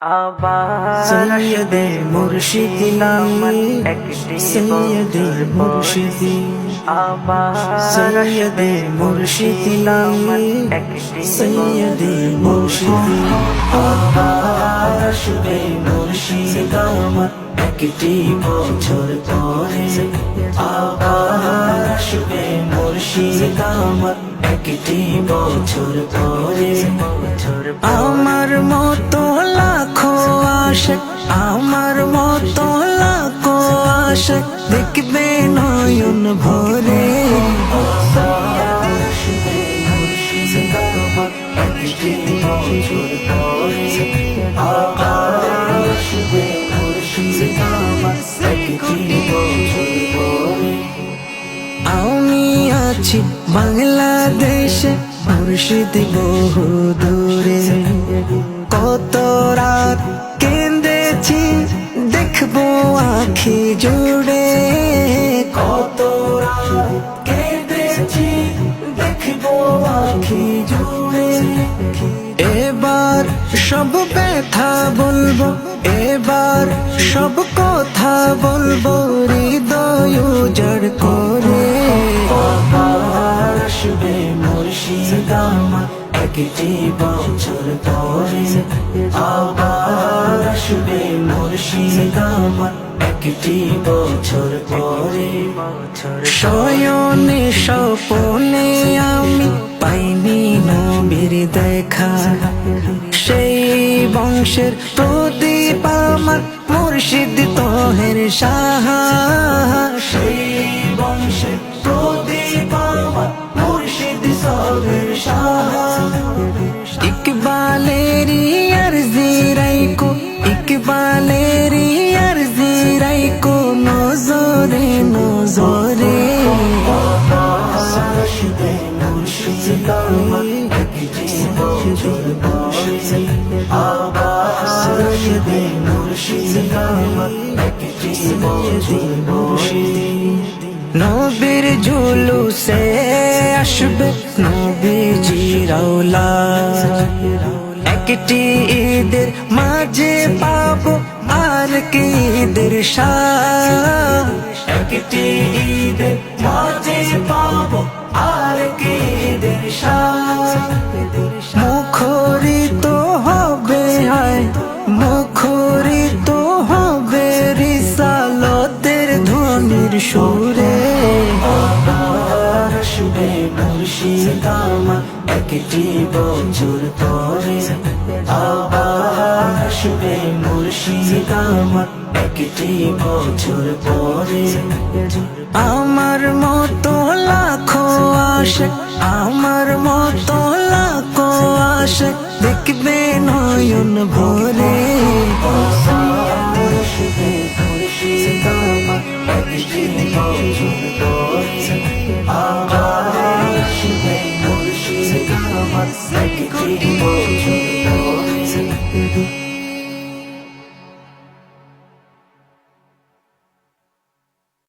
সৈয়দে মুর্শিদি নামে সৈয়দে মুর্শিদি সৈয়দে মুর্শিদি নামে সৈয়দে মুর্শিদি আসবে মুর্শিদ আমার একটি বছর পরে আবার আসবে মুর্শিদ আমার একটি বছর পরে আমার মতো লাখো আশিক আমার মতো লাখো আশিক দেখবে নয়ন ভরে আসবে মুর্শিদ আমার একটি বছর পরে আবার আসবে মুর্শিদ আমার একটি বছর পরে আমি আছি বাংলাদেশে মুর্শিদ বহু দূরে কত রাত কেঁদেছি দেখবো আখি জুড়ে কত রাত কেঁদেছি দেখবো আখি জুড়ে এবার সব ব্যথা বলবো এবার সব কথা বলবো হৃদয় উজাড় করে আসবে মুর্শিদ আমার একটি বছর পরে আবার আসবে মুর্শিদ আমার একটি বছর পরে শয়নে স্বপনে আমি পাইনি নবীর দেখা সেই বংশের প্রদীপ আমার মুর্শিদ তোহের শাহ সেই বংশের প্রদীপ আমার মুর্শিদ তোহের শাহ ইকবালেরি আরজি রাইকো ইকবালেরি আরজি রাইকো নজরে নজরে আসবে মুর্শিদ আমার একটি বছর পরে আবার আসবে মুর্শিদ আমার একটি বছর পরে নবীর জুলুসে আসবে নবীজির আওলাদ একটি ঈদের মাঝে পাবো আর কি ঈদের শান একটি ঈদের মাঝে পাবো আর কি ঈদের শান মুখরিত হবে হয় মুখরিত হবে রিসালতের ধ্বনির সুরে আসবে মুর্শিদ আমার একটি বছর পরে আবার আসবে মুর্শিদ আমার একটি বছর পরে আমার মতো লাখো আশিক আমার মতো লাখো আশিক দেখবে নয়ন ভরে আসবে মুর্শিদ আমার একটি বছর পরে আবার আসবে মুর্শিদ আমার একটি বছর পরে